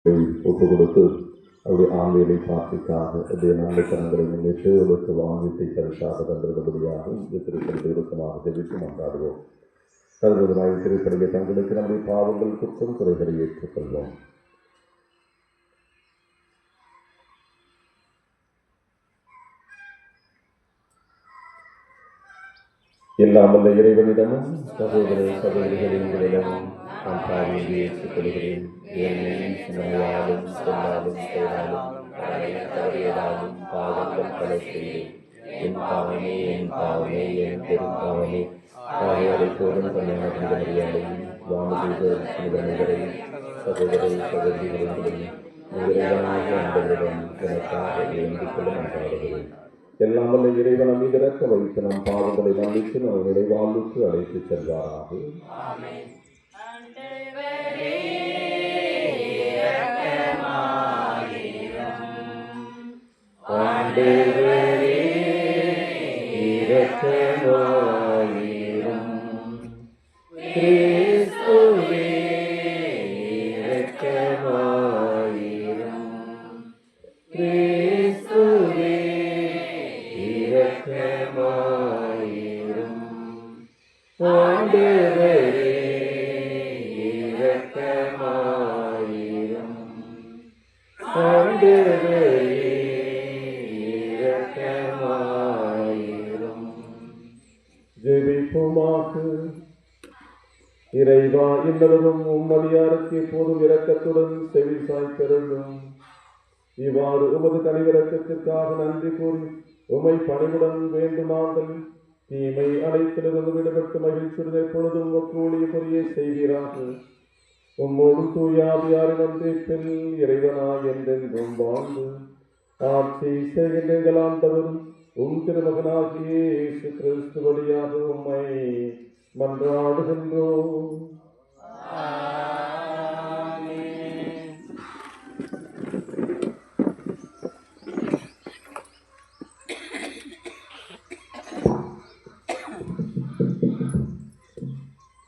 ஒப்பு கொடுத்து அவருடைய ஆண்மையை பார்த்திக்காக அவருடைய நல்லத்தனங்களை முன்னிட்டு அவருக்கு வாங்கிட்டு பரிசாக தந்திருந்தபடியாக இந்த திருப்பதி இருக்குமாக தெரிவித்து கொண்டாடுவோம். கருதுவதாய் திருப்பதியை தங்களுக்கு நம்முடைய பாவங்கள் குற்றம் குறைகளை ஏற்றுக்கொள்வோம். இல்லாமல் இறைவனிடமும் சகோதர சகோதரிகளிடமும் நான் பாவியை ஏற்றுக்கொள்கிறேன். ஏனெனில் சிந்தனையாலும் சொல்லாலும் செயலாலும் தவறியதாலும் பாவங்கள் பல செய்தேன். என் பாவமே என் பெரும்பாவமே. ஆகையாலை போதும் கல்யாண மரியாதையும் வானதூதர் சிந்தனைகளையும் சகோதர சகோதரிகளையும் இறைவனாக அன்பரிடம் எனக்காக வேண்டிக் கொள்ள நன்றாடுகிறேன். எல்லாம் வல்ல இறைவன் மீது இறக்க வைத்து நம் பாவங்களை மன்னித்து நம் இறைவாழ்வுக்கு அழைத்து செல்வாராக. இறைவா, இன்னலும் உம்மடியாருக்கு எப்போதும் இரக்கத்துடன் செவி சாய்த்திருந்தும் இவ்வாறு உமது கனிவிரக்கத்திற்காக நன்றி கூறி உமை பணிவுடன் வேண்டுமாங்கள் தீமை அனைத்திலிருந்து விடுபட்டு மகிழ்ச்சியுடன் எப்பொழுதும் கூடிய பொறியை செய்வீராக. உம்மோடு தூயாவியாரின் நன்றிப்பில் இறைவனாய் என்றென்றும் வாழ்ந்து ஆட்சி செய்கின்ற ஆண்டவர் திருமகனாகிய இயேசு கிறிஸ்து வழியாக உம்மை மன்றாடுகின்றோம்.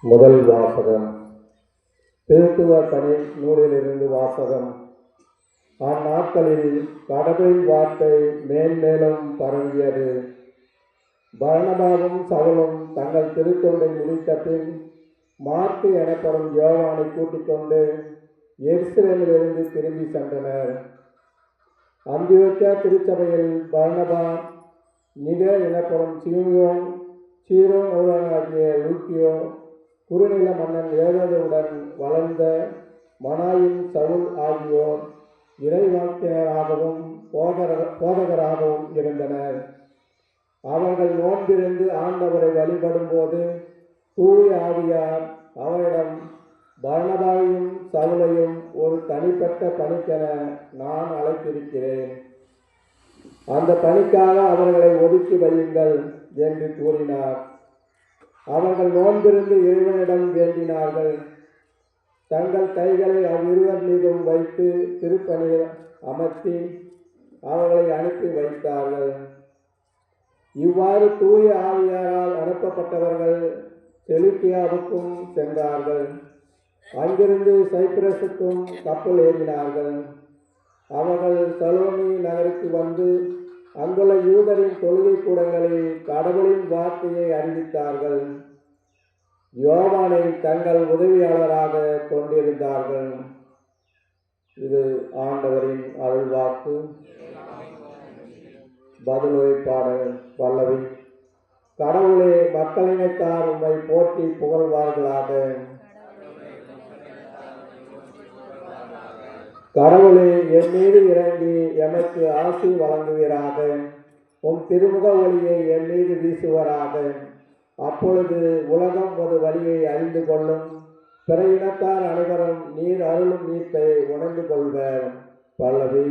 முதல் வாசகம் திருத்துவ பணி நூலிலிருந்து வாசகம். அந்நாட்களில் கடவுளின் வார்த்தை மேன்மேலும் பரவியது. பர்னபாவும் சவுலும் தங்கள் திருத்தொண்டை முடித்த பின் மார்க்கு எனப்படும் யோவானை கூட்டிக் கொண்டு எருசலேமிலிருந்து திரும்பி சென்றனர். அந்தியோக்கியா திருச்சபையில் பர்னபா, நிகர் எனப்படும் சிமியோன், சீரோன் ஆகிய லூக்கியோ, குறுநில மன்னன் ஏரோதுடன் வளர்ந்த மனாயின் சவுல் ஆகியோர் இறைவாக்கினராகவும் போதகராகவும் இருந்தனர். அவர்கள் நோன்பிருந்து ஆண்டவரை வழிபடும் போது தூய ஆவியார் அவரிடம், பர்னபாவையும் சவுலையும் ஒரு தனிப்பட்ட பணிக்கென நான் அழைத்திருக்கிறேன். அந்த பணிக்காக அவர்களை ஒதுக்கி வையுங்கள் என்று கூறினார். அவர்கள் நோன்பிருந்து இறைவனிடம் வேண்டினார்கள். தங்கள் கைகளை அவ்விருவர் மீதும் வைத்து திருப்பணியில் அமர்த்தி அவர்களை அனுப்பி வைத்தார்கள். இவ்வாறு தூய ஆவியாரால் அனுப்பப்பட்டவர்கள் செலுக்கியாவுக்கும் சென்றார்கள். அங்கிருந்து சைப்ரஸுக்கும் கப்பல் ஏறினார்கள். அவர்கள் சலோமி நகருக்கு வந்து அங்குள்ள யூதரின் தொழுகை கூடங்களில் கடவுளின் வார்த்தையை அறிவித்தார்கள். யோவானை தங்கள் உதவியாளராக கொண்டிருந்தார்கள். இது ஆண்டவரின் அருள்வாக்கு. பதிலுரை பாடல் பல்லவி. கடவுளே, மக்களினத்தார் உம்மை போற்றி புகழ்வார்களாக. கடவுளே, என் மீது இறங்கி எமக்கு ஆசி வழங்குவீராக. உம் திருமுக ஒளியை என் மீது வீசுவராக. அப்பொழுது உலகம் ஒரு வழியை அறிந்து கொள்ளும். பிற இனத்தார் அனைவரும் நீர் அருளும் மீட்பை உணர்ந்து கொள்வர். பல்லவி.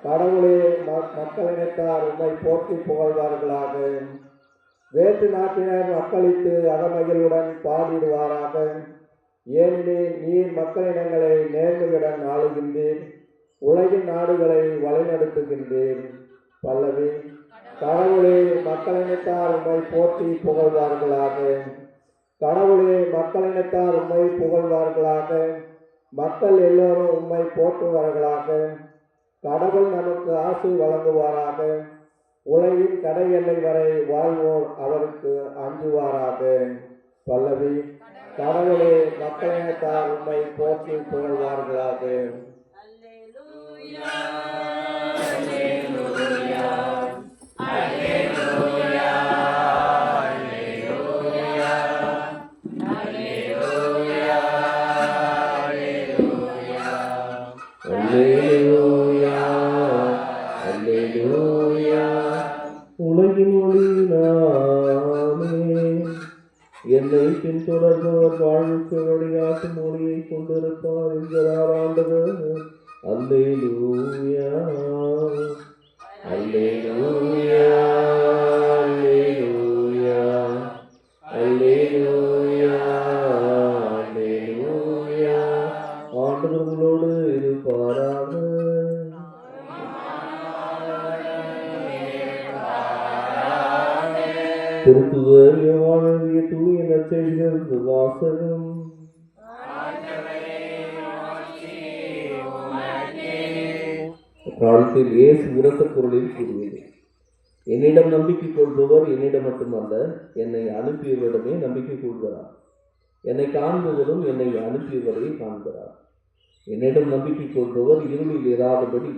கடவுளே, மக்களினத்தார் உம்மை போற்றி புகழ்வார்களாக. வேற்று நாட்டினர் மக்களித்து அகமகிழுடன் பாடிடுவாராக. ஏனெனில் நீர் மக்களினங்களை நேர்மையுடன் ஆளுகின்றீர், உலகின் நாடுகளை வழிநடத்துகின்றீர். பல்லவி. கடவுளே, மக்களினத்தார் உம்மை போற்றி புகழ்வார்களாக. கடவுளே, மக்களினத்தார் உம்மை புகழ்வார்களாக. மக்கள் எல்லோரும் உம்மை போற்றுவார்களாக. கடவுள் நமக்கு ஆசி வழங்குவாராக. உலகின் கடை எல்லை வரை வாழ்வோர் அவருக்கு அஞ்சுவாராக. பல்லவி. கடவுளே, மக்களினத்தார் உம்மை போற்றி புகழ்வார்களாக. உலகின் ஒளியினாலே என்னை பின்தொடர்பவர் வாழ்வுக்கு வழிகாட்டும் மொழியை கொண்டிருப்பார் என்கிறார் ஆண்டவர். அல்லேலூயா, அல்லேலூயா, அல்லேலூயா, அல்லேலூயா, அல்லேலூயா. ஆண்டவர் உங்களோடு இருப்பாராக. திருத்துதர் யோவான் எழுதிய தூய நற்செய்தியிலிருந்து வாசகம். காலத்தில் இயேசு உரத்த குரலில் கூறியது, என்னிடம் நம்பிக்கை கொள்பவர் என்னிடம் மட்டுமல்ல, என்னை அனுப்பியவரிடமே நம்பிக்கை கொள்கிறார். என்னை காண்பவரும் என்னை அனுப்பியவரை காண்கிறார். என்னிடம் நம்பிக்கை கொள்பவர் இருளில் இராதபடி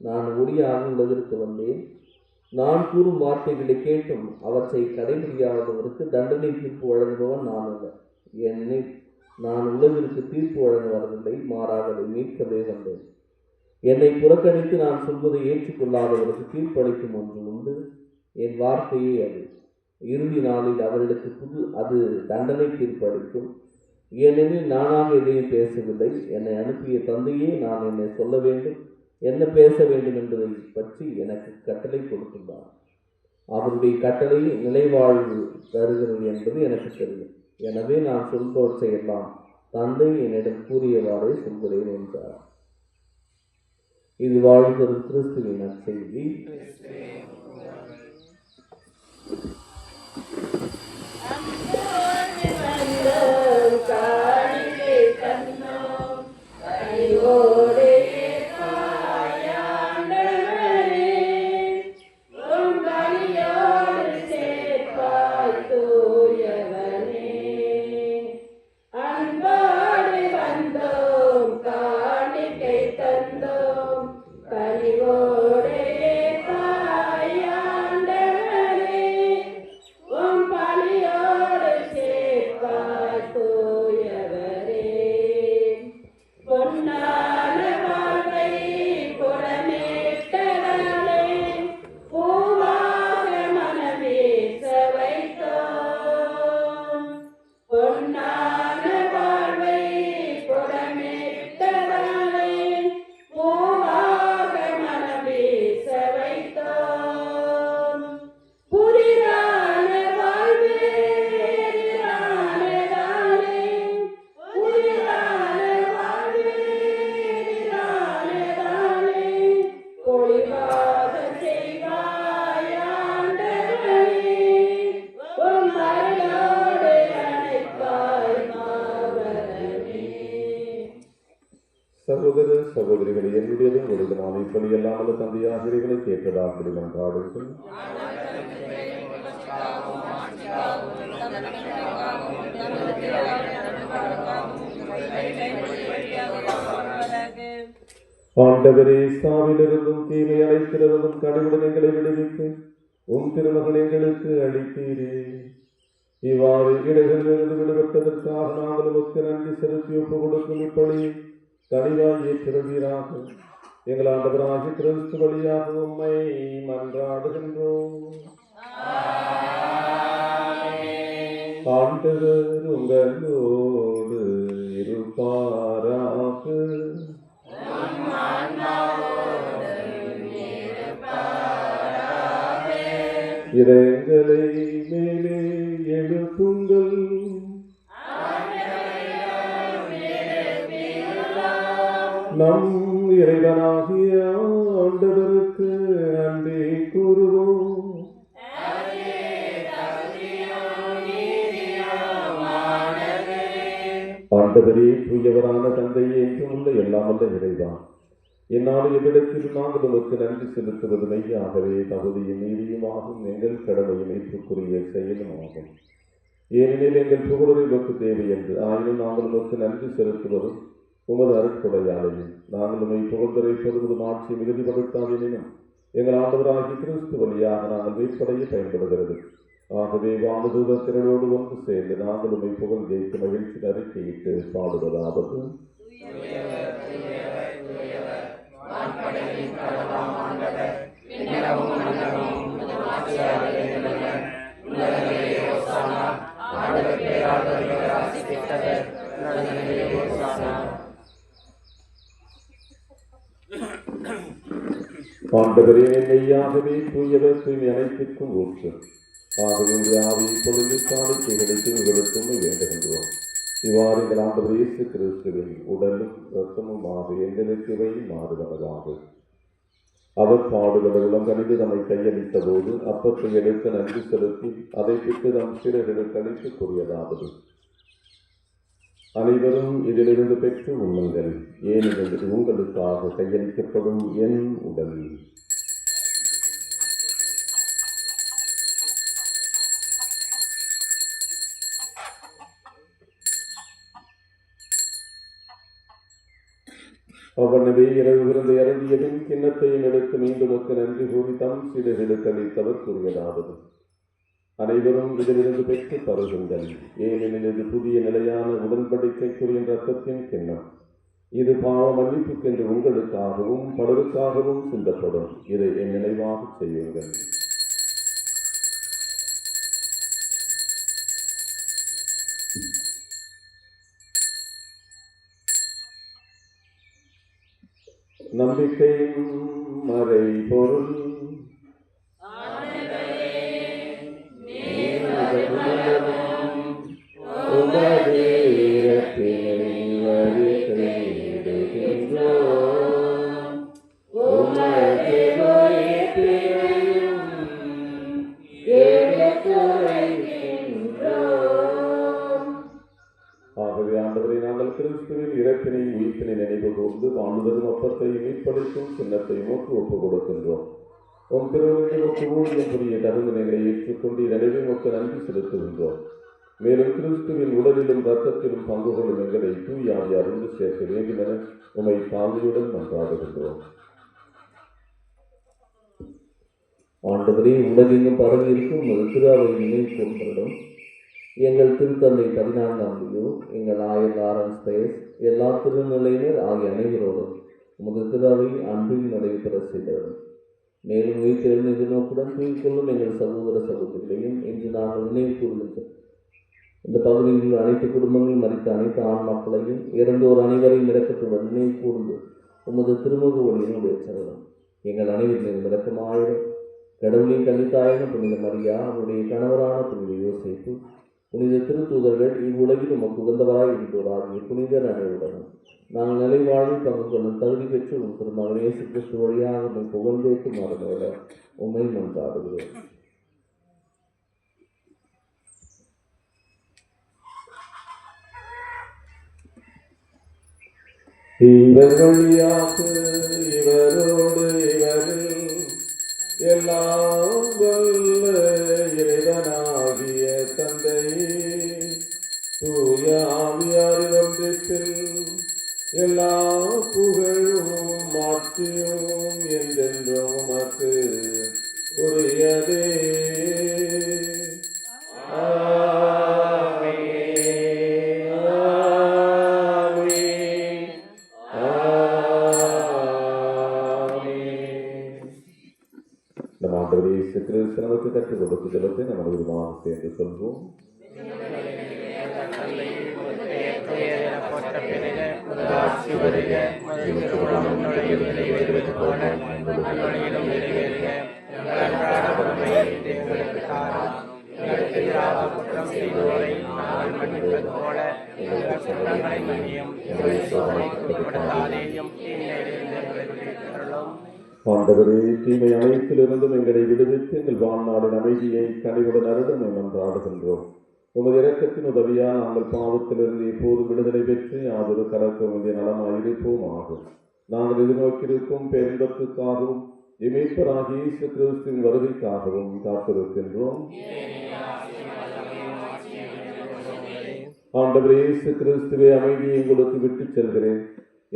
நான் ஒளியாக உலகிற்கு வந்தேன். நான் கூறும் வார்த்தைகளை கேட்டும் அவற்றை கடைபிடியாதவருக்கு தண்டனை தீர்ப்பு வழங்குபவன் நான் அல்ல. என்னை நான் உலகிற்கு தீர்ப்பு வழங்க வரவில்லை, மாறாக அதை மீட்கவே வந்தேன். என்னை புறக்கணித்து நான் சொல்வதை ஏற்றுக்கொள்ளாதவருக்கு தீர்ப்பளிக்கும் ஒன்று உண்டு. என் வார்த்தையே அது. இறுதி நாளில் அவர்களுக்கு அது தண்டனை தீர்ப்பளிக்கும். ஏனெனில் நானாக எதையும் பேசவில்லை, என்னை அனுப்பிய தந்தையே நான் என்னை சொல்ல வேண்டும், என்ன பேச வேண்டும் என்பதை பற்றி எனக்கு கட்டளை கொடுத்துள்ளார். அவருடைய கட்டளை நிலைவாழ்வு தருகிறது என்பது எனக்கு தெரியும். எனவே நான் சொல்பவற்றை எல்லாம் தந்தை என்னிடம் கூறியவாறே சொல்கிறேன் என்றார். இது வாழ்கிறது கிறிஸ்துவின் நற்செய்தி. சகோதர சகோதரிகளை என்னுடையதும் உங்களது நாம் இப்படி எல்லாமல்ல தந்தையாசிரியர்களை கேட்டதாக நன்றாடுங்கள். ஆண்டவரே, சாவிலிருந்தும் தீமை அழைத்திருந்தும் கடவுளுடன் எங்களை விடுவித்து உம் திருமகன் எங்களுக்கு அளித்தீரே. இவ்வாறு இடைகளிலிருந்து விடுபட்டதற்காக நாங்கள் உமக்கு நன்றி செலுத்தி ஒப்பு கொடுக்கும் இப்படி கனிவாய் ஏற்றிருவீராக. எங்கள் ஆண்டவராகிய கிறிஸ்து வழியாக உம்மை மன்றாடுகின்றோம். ஆண்டவர் உங்களோடு இருப்பாராக. இதயங்களை மேலே எழுப்புங்கள். நம் இறைவனாகிய ஆண்டவருக்கு நன்றி கூறுவோம். ஆண்டவரே, தூயவரான தந்தையே, என்றும் உள்ள எல்லாம் வல்ல இறைவா, என்னால் எவ்விடத்தில் நாங்கள் உமக்கு நன்றி செலுத்துவது மெய்யாகவே தகுதியும் நீதியுமாகும், எங்கள் கடமையும் ஏற்றுக்குரிய செயலும் ஆகும். ஏனெனில் எங்கள் புகழரை உமக்கு தேவை என்று ஆயினும் நாங்கள் உமக்கு நன்றி செலுத்துவதும் உமது அருட்கொடையாலையும் நாங்கள் உண்மை புகழ்ந்துரைப்பதும் ஆட்சி மிகுதிப்படுத்தாதெனினும் எங்கள் ஆண்டவராகிய கிறிஸ்து வழியாக நாங்கள் மீட்படைய பயன்படுகிறது. ஆகவே வானதூதர் திரளோடு ஒன்று சேர்ந்து நாங்கள் உண்மை புகழ் ஜெயித்து மகிழ்ச்சி அறிக்கையிட்டு பாடுவதாவது. ஆண்டவரே, மெய்யாகவே தூயவர், தூய்மை அனைத்திற்கும் ஊற்று. ஆகவே ஆவியை பொழுது காணிக்கைகளை திருவிழுத்தும் வேண்டுகின்றோம். இவ்வாறு எங்கள் ஆண்டவர் இயேசு கிறிஸ்துவின் உடலும் இரத்தமுமாக எங்களுக்கு இவை மாறுவனதாகும். அவர் பாடுபட உலகணிந்து நம்மை கையளித்த போது அப்பத்தை எடுத்து நன்றி செலுத்தி அதை பிட்டு நம் சிறர்களுக்கு அளித்து கூறியதாவது: அனைவரும் இதிலிருந்து பெற்று உண்ணுங்கள், ஏனெனில் இது உங்களுக்காக கையளிக்கப்படும் என் உடல். அவ்வளவே இரவு விருந்தை அருந்தியதும் கிண்ணத்தையும் எடுத்து மீண்டும் நன்றி கூறி தம் சிறர்களுக்கு அளித்தவர் கூறியதாவது: அனைவரும் இதிலிருந்து பெற்று பருகுங்கள், ஏனெனில் இது புதிய நிலையான உடன்படிக்கைக்குரிய இரத்தத்தின் கிண்ணம். இது பாவ மன்னிப்புக்கென்று உங்களுக்காகவும் பலருக்காகவும் சிந்தப்படும். இதை என் நினைவாக செய்யுங்கள். நம்பிக்கையின் மறை பொருள் ஆகவே ஆண்டவரை, நாங்கள் கிறிஸ்துவின் இறப்பினை உயிர்ப்பினை நினைவு கூர்ந்து வாழ்வதும் அப்பத்தையும் மீட்பளிக்கும் சின்னத்தை நோக்கி ஒப்புக் கொடுக்கின்றோம். உம் திருவுருளை ஒப்பு ஊழியம் புரிய தகுதிகளை ஏற்றுக்கொண்டு எனவே உமக்கு நன்றி செலுத்துகின்றோம். மேலும் கிறிஸ்துவின் உடலிலும் இரத்தத்திலும் பங்கு கொள்ளும் எங்களை தூயாவியார் ஒன்று சேர்க்க வேண்டுமென உம்மை தாழ்மையுடன் மன்றாடுகின்றோம். ஆண்டவரே, உலகெங்கும் பரவி இருக்கும் உமது திருவை நினைவு கூர்ந்தோம். எங்கள் திருத்தந்தை 14ஆம் லியோ, எங்கள் ஆயர் லாரன்ஸ் பயஸ், எல்லா திருநிலையினர் ஆகிய அனைவரோடும் உமது திருவை அன்பில் நடைபெற செய்தவரும், மேலும் உயிர்த்தெழுந்த எதிர்நோக்குடன் தூய்கொள்ளும் எங்கள் சகோதர சகோதரிகளையும் இன்று நாங்கள் நினைவு கூறுகின்றோம். இந்த பகுதியில் உள்ள அனைத்து குடும்பங்களும் மறித்த அனைத்து ஆண் மக்களையும் இறந்தோர் அனைவரையும் இறக்கத்துடன் நினைவு கூர்ந்து உமது திருமுக ஒளியின் உடைச்சரணும். எங்கள் அனைவரின் விளக்கமாயிடும் கடவுளின் கன்னித்தாயான புனித மரியா, அவருடைய கணவரான புனித யோசேப்பு, புனித திருத்தூதர்கள், இவ்வுலகில் உமக்கு உகந்தவராய் இருந்தோராகிய புனிதர் அனைவருடனும் நாங்கள் நிலை வாழ்வில் பங்கு கொள்ளும் தகுதி பெற்று உன் திருமகன் இயேசு கிறிஸ்து வழியாக உம்மை புகழ்ந்தேற்று மாறுபட உம்மை மன்றாடுகிறோம். இவர் வழியாக இவரோடு இவரில் எல்லாம் வல்ல இறைவனாகிய தந்தையே, தூய ஆவியாரின் ஒன்றிப்பில் எல்லா புகழும் மாட்சியும் என்றென்றும் உமக்கு உரியதே. நமக்கு கற்றுக் கொடுத்து ஜெபத்தை நமது விதமாக சேர்ந்து சொல்வோம். ஆண்டவரே, தீமை அனைத்திலிருந்தும் எங்களை விடுவித்து எங்கள் வாழ்நாளின் அமைதியை கனிவுடன் அருளும் நன்றாடுகின்றோம். உமது இரக்கத்தின் உதவியால் நாங்கள் பாவத்திலிருந்து எப்போது விடுதலை பெற்று யாதொரு கலக்கம் இதை நலமாயிருப்போம் ஆகும். நாங்கள் எதிர்நோக்கியிருக்கும் பேரின்பத்துக்காகவும் இமேஸ்வராகிய இயேசு கிறிஸ்துவின் வருகைக்காகவும் காத்திருக்கின்றோம். ஆண்டவரே இயேசு கிறிஸ்துவே, அமைதியை உங்களுக்கு விட்டுச் செல்கிறேன்,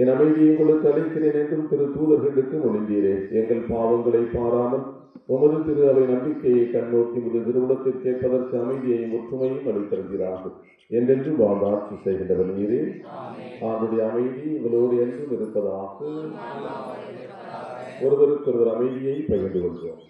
என் அமைதியை உங்களுக்கு அளிக்கிறேன் என்றும் திரு தூதர்களுக்கு மொழிந்தீரே. எங்கள் பாவங்களை பாராமல் உமது திரு அவை நம்பிக்கையை கண்ணோக்கி முது திருவுளத்தில் கேட்பதற்கு அமைதியையும் ஒற்றுமையும் அளித்திருக்கிறார்கள் என்றென்றும் வாழ்ந்து ஆட்சி செய்கின்றவர் நீரே. அவருடைய அமைதி உங்களோடு என்றும் இருப்பதாக. ஒருவருக்கொருவர் அமைதியை பகிர்ந்து கொள்வோம்.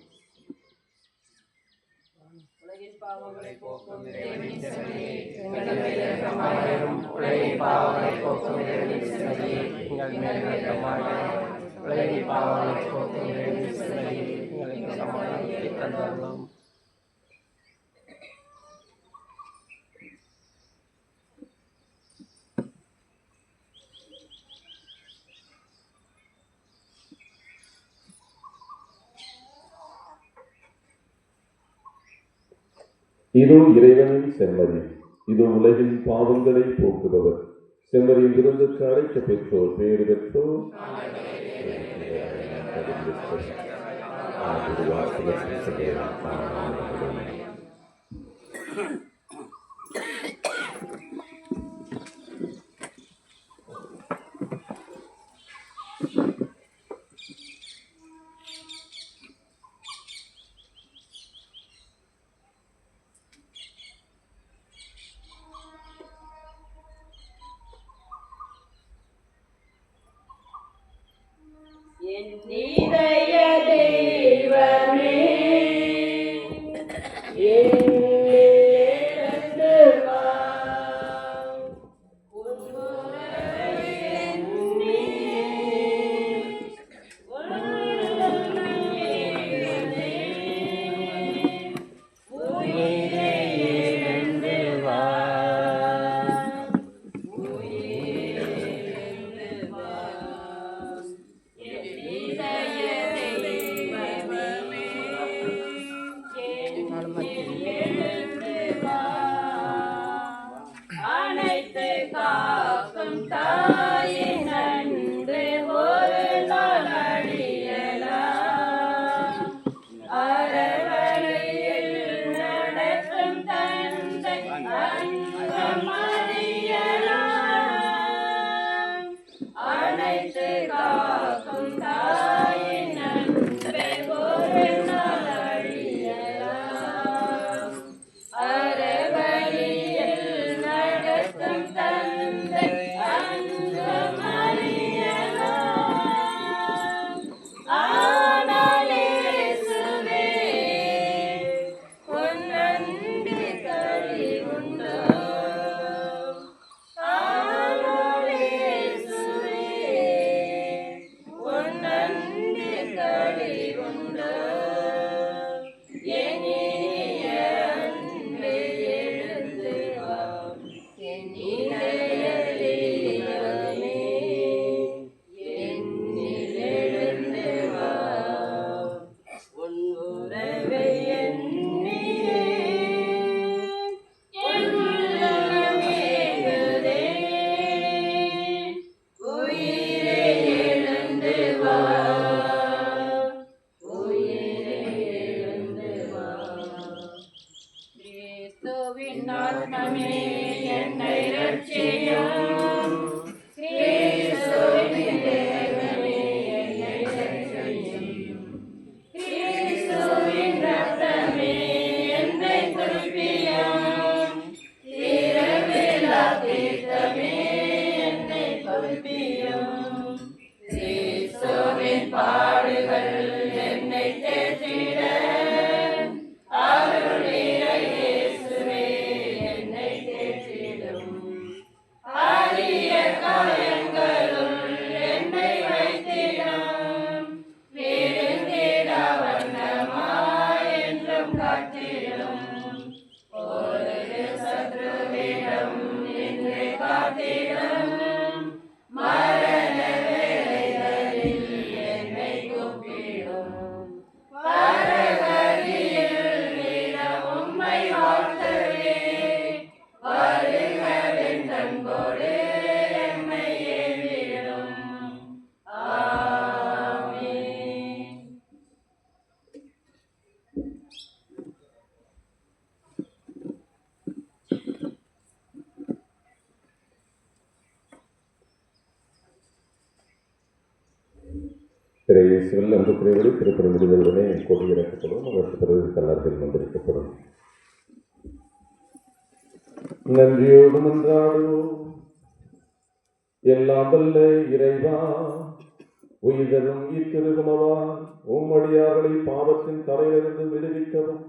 இதோ இறைவனின் செம்மறி, இதோ உலகின் பாவங்களை போக்குபவர். செம்மறியின் விருந்துக்கு அழைக்க பெற்றோர் பேறு பெற்றோர். இதய தெய்வமே எழுந்து வா, உன் உறவை எண்ணி உள்ளம் எழுதே. உயிரே எழுந்து வா, உயிரே எழுந்து வா. அனைத்து காக்கும் தாயின் அன்று ஒரு நாள் அழியலாம். அறவழியில் நடக்கும் தந்தை அன்பம் அறியலாம். அனைத்து காக்கும் தாயின் அன்று ஒரு நாள் அழியலாம். அறவழியில் நடக்கும் தந்தை அன்பம் அறியலாம். ஆனால் இயேசுவே, உன் அன்பு கழிவுண்டோ? ஆனால் இயேசுவே, உன் அன்பு கழிவுண்டோ? என் இனிய அன்பே எழுந்து வா, என் இதய தெய்வமே என்னில் எழுந்து வா. உன் உறவை எண்ணியே என் உள்ளம் ஏங்குதே. உயிரே எழுந்து வா, உயிரே எழுந்து வா. கிறிஸ்துவின் ஆத்மமே என்னை ரட்சியும். கிறிஸ்துவின் தேவனே என்னை ரட்சியும். கிறிஸ்துவின் ரத்தமே என்னை துதிப்பியும். இரவில்லா தீர்த்தமே என்னை துதிப்பியும். கிறிஸ்துவின் பாடுகள் என்னை தேற்றிட, அருளிய இயேசுவே என்னை தேற்றிடும். அரிய காயங்களுள் என்னை வைத்திடும். விருந்திட வண்ணமாய் என்றும் காத்திடும். ஒரு சத்ருவிடம் நின்று காத்திடும். மரண வேளைகளில் என்னை திரையேசுவில் அந்த திரைவழி திருப்பதி முடிந்தவுடனே கொடியிறக்கப்படும். அதற்கு பிறகு கல்லர்கள் மந்திரிக்கப்படும். நன்றியோடு மன்றாடுவோம். எல்லாம் வல்ல இறைவா, உயிரும் இத்திருகுமவா, உம்மடியார்களை பாவத்தின் தலையிலிருந்து விடுவிக்கவும்,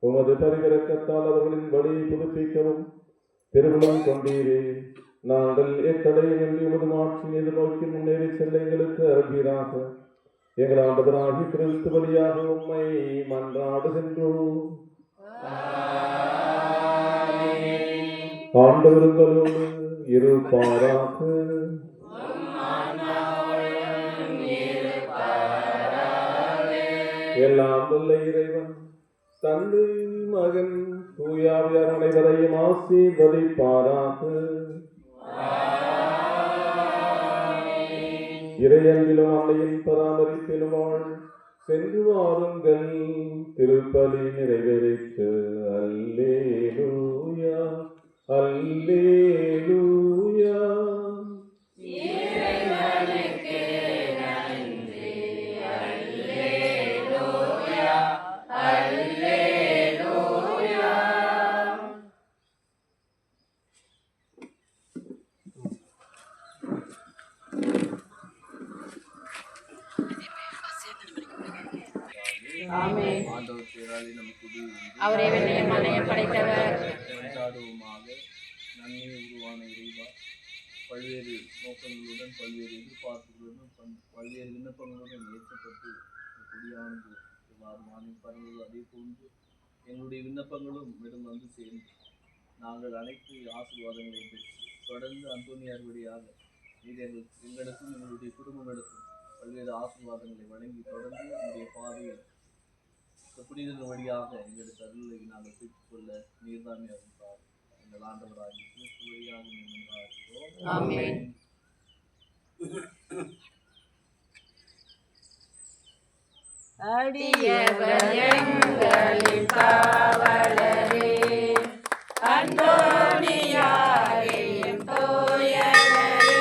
உமது பரிவிரக்கத்தால் அவர்களின் வழியை புதுப்பிக்கவும் திருவுளம் கொண்டீரே. நாங்கள் எத்தடையின்றி உமது மாட்சியை எதிர்நோக்கி முன்னேறி செல்ல எங்களுக்கு அருள்வீராக. எங்கள் ஆண்டவராகிய கிறிஸ்து வழியாக உம்மை மன்றாடுகின்றோம். ஆண்டவர்களோடு இருப்பாராக. எல்லாம் வல்ல இறைவன் தந்தை, மகன், தூயாவியார் அனைவரையும் ஆசீர்வதிப்பாராக. இறையன்பிலும் அன்னையின் பராமரிப்பிலும் வாழ் சென்று வாருங்கள். திருப்பலி நிறைவேறிற்று. அல்லேலூயா, அல்லேலூயா. ஆமென். அவரே வெள்ளையும் மலையை படைத்தவர். நன்மை உருவான இறைவா, பல்வேறு நோக்கங்களுடன், பல்வேறு எதிர்பார்ப்புகளுடன், பல்வேறு விண்ணப்பங்களுடன் ஏற்றப்பட்டு கொடியானது வானின் பறந்தது. அதே போன்று எங்களுடைய விண்ணப்பங்களும் மேலும் வந்து சேர்ந்து நாங்கள் அனைத்து ஆசீர்வாதங்களை பெற்று தொடர்ந்து அந்தோனியார் வழியாக நீர் எங்களுக்கும் எங்களுடைய குடும்பங்களுக்கும் பல்வேறு ஆசீர்வாதங்களை வழங்கி தொடர்ந்து நம்முடைய பாதையில் புனிதர்கள் வழியாக எங்களுக்கு அருளை நாங்கள் பெற்றுக்கொள்ள நீர்தாமே அருள்வார். எங்கள் ஆண்டவராகிய கிறிஸ்து வழியாக நின்றார்களோ. ஆமென். அடியவர் எங்களின் காவலரே, அந்தோனியாரையும் தோயவரே.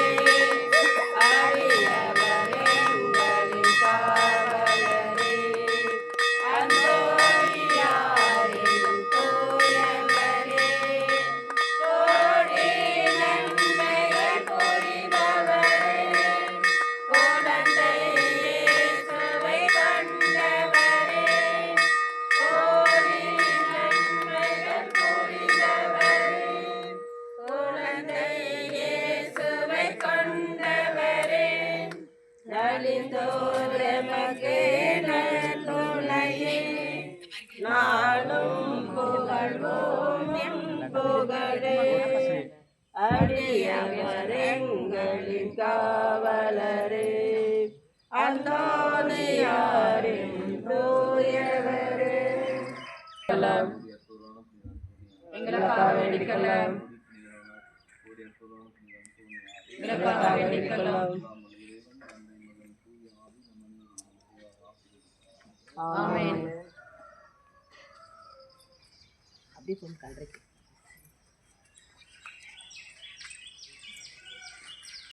அடியவர் எங்களின் காவலரே, அந்தோனியாரையும் தோயவரே. கோடி நன்மைகள் புரிபவரே, குழந்தை இயேசுவை கண்டவரே. கோடி நன்மைகள் புரிந்தவரே, குழந்தை இயேசுவை கண்டவரே. நலிந்தோர் எமக்கு நற்துணையே, நாளும் புகழ்வோம் எம் புகழே. அடியவர் எங்களின் காவலரே, அந்தோனியாரின் தூயவரே. எங்களுக்காக வேண்டிக்கொள்ளும். எங்களுக்காக வேண்டிக்கொள்ளும். ஆமென். அப்படி போன் கல்றேன்.